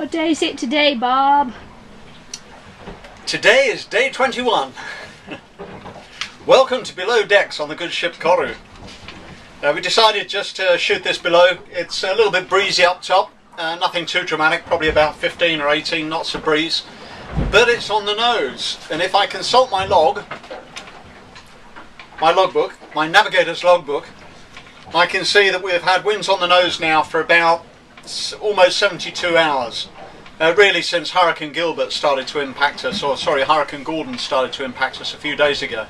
What day is it today, Bob? Today is day 21. Welcome to Below Decks on the good ship Koru. We decided just to shoot this below. It's a little bit breezy up top, nothing too dramatic, probably about 15 or 18 knots of breeze, but it's on the nose. And if I consult my logbook, my navigator's logbook, I can see that we've had winds on the nose now for about almost 72 hours. Really since Hurricane Gilbert started to impact us, or sorry, Hurricane Gordon started to impact us a few days ago.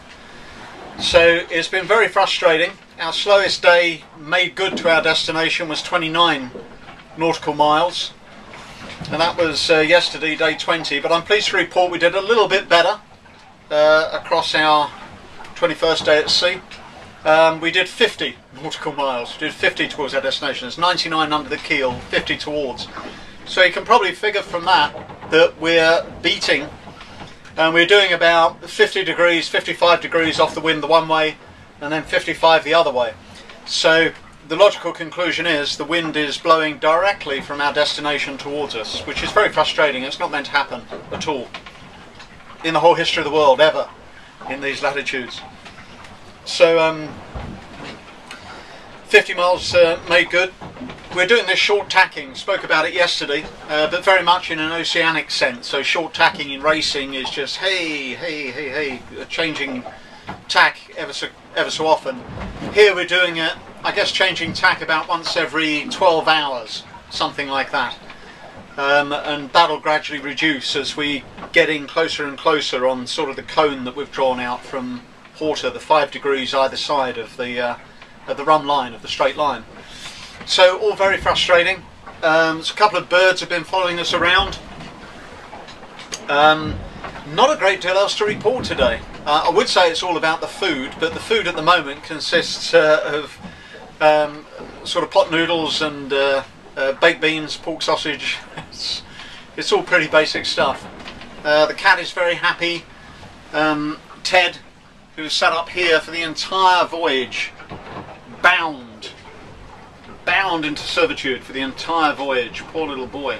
So it's been very frustrating. Our slowest day made good to our destination was 29 nautical miles, and that was yesterday, day 20, but I'm pleased to report we did a little bit better across our 21st day at sea. We did 50 nautical miles, we did 50 towards our destination. It's 99 under the keel, 50 towards. So you can probably figure from that we're beating, and we're doing about 50 degrees, 55 degrees off the wind the one way, and then 55 the other way. So the logical conclusion is the wind is blowing directly from our destination towards us, which is very frustrating. It's not meant to happen at all in the whole history of the world, ever, in these latitudes. So 50 miles made good. We're doing this short tacking, spoke about it yesterday, but very much in an oceanic sense. So short tacking in racing is just hey, changing tack ever so often. Here we're doing it, I guess, changing tack about once every 12 hours, something like that. And that'll gradually reduce as we get in closer and closer on sort of the cone that we've drawn out from Porter, the 5 degrees either side of the run line, of the straight line. So all very frustrating. There's a couple of birds have been following us around. Not a great deal else to report today. I would say it's all about the food, but the food at the moment consists of sort of pot noodles and baked beans, pork sausage. It's all pretty basic stuff. The cat is very happy. Ted, who sat up here for the entire voyage, bound into servitude for the entire voyage. Poor little boy.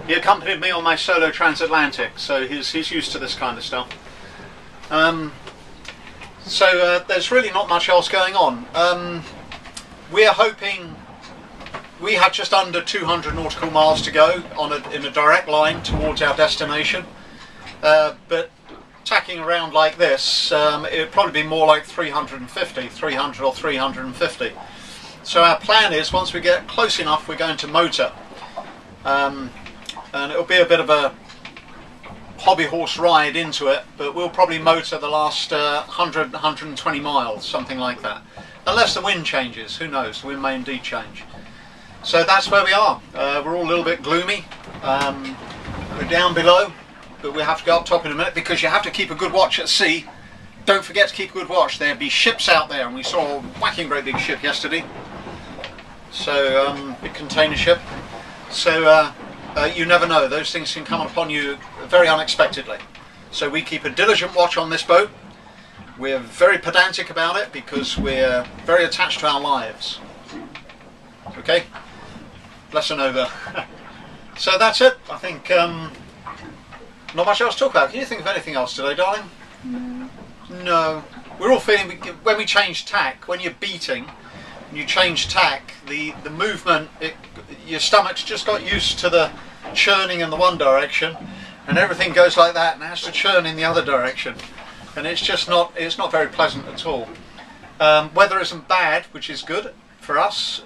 He accompanied me on my solo transatlantic, so he's used to this kind of stuff. So there's really not much else going on. We're hoping we have just under 200 nautical miles to go in a direct line towards our destination, but tacking around like this, it would probably be more like 300 or 350. So our plan is, once we get close enough, we're going to motor, and it'll be a bit of a hobby horse ride into it, but we'll probably motor the last 120 miles, something like that, unless the wind changes. Who knows, the wind may indeed change. So that's where we are. We're all a little bit gloomy. We're down below, but we'll have to go up top in a minute, because you have to keep a good watch at sea. Don't forget to keep a good watch. There'll be ships out there, and we saw a whacking great big ship yesterday. So big container ship. So you never know, those things can come upon you very unexpectedly. So we keep a diligent watch on this boat. We're very pedantic about it because we're very attached to our lives. Okay, lesson over. So that's it. I think not much else to talk about. Can you think of anything else today, darling? No. We're all feeling, when we change tack, when you're beating, and you change tack, the movement, your stomach's just got used to the churning in the one direction, and everything goes like that and has to churn in the other direction, and it's just not, it's not very pleasant at all. Weather isn't bad, which is good for us,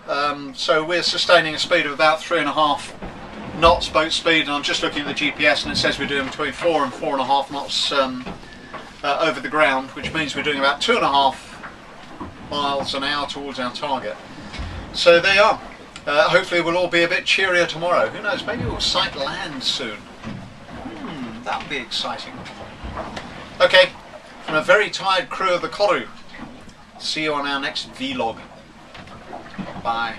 so we're sustaining a speed of about 3.5 knots boat speed, and I'm just looking at the GPS and it says we're doing between 4 and 4.5 knots over the ground, which means we're doing about 2.5 miles an hour towards our target. So there you are. Hopefully we'll all be a bit cheerier tomorrow. Who knows, maybe we'll sight land soon. That would be exciting. Okay, from a very tired crew of the Koru, see you on our next vlog. Bye.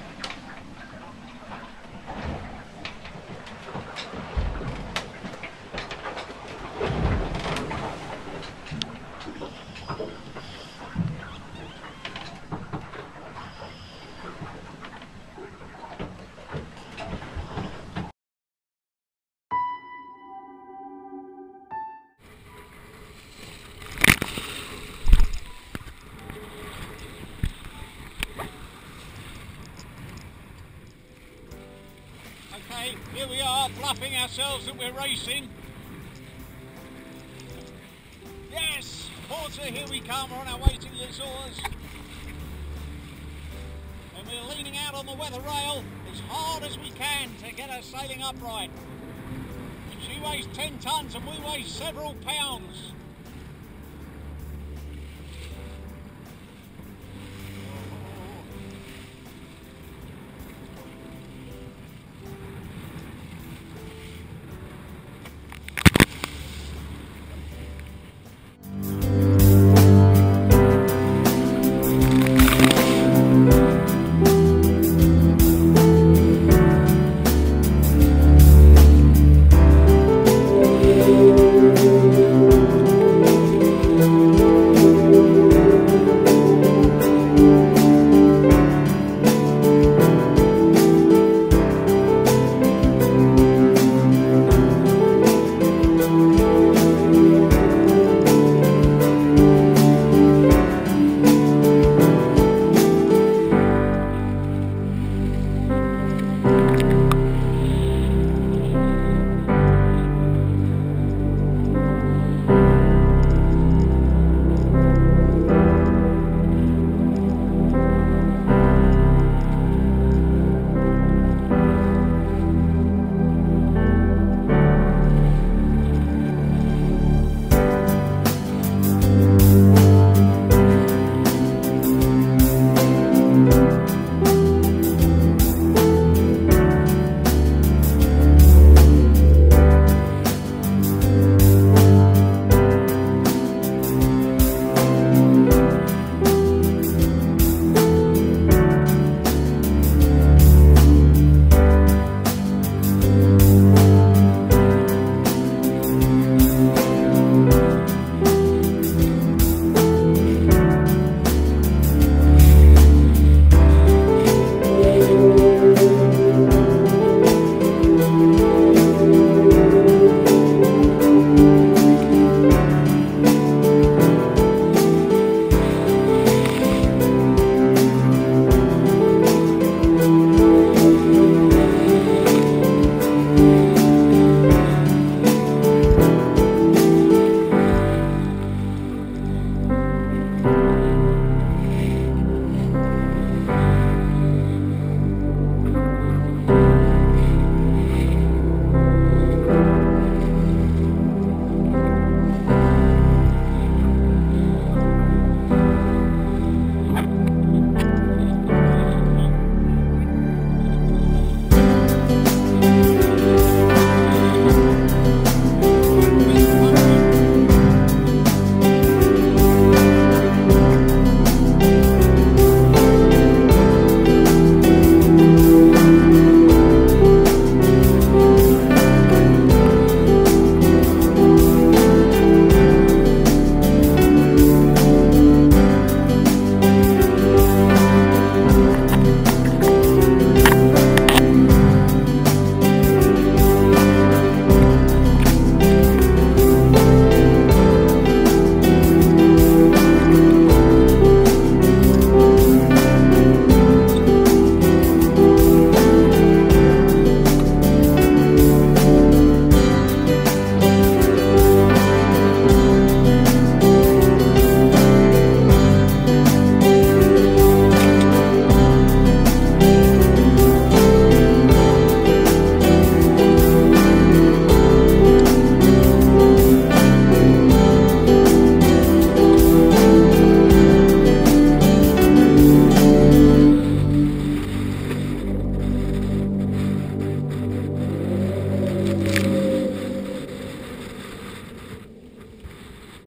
Okay, here we are, bluffing ourselves that we're racing. Yes, Porter, here we come, we're on our way to the Azores. And we're leaning out on the weather rail as hard as we can to get her sailing upright. She weighs 10 tons and we weigh several pounds.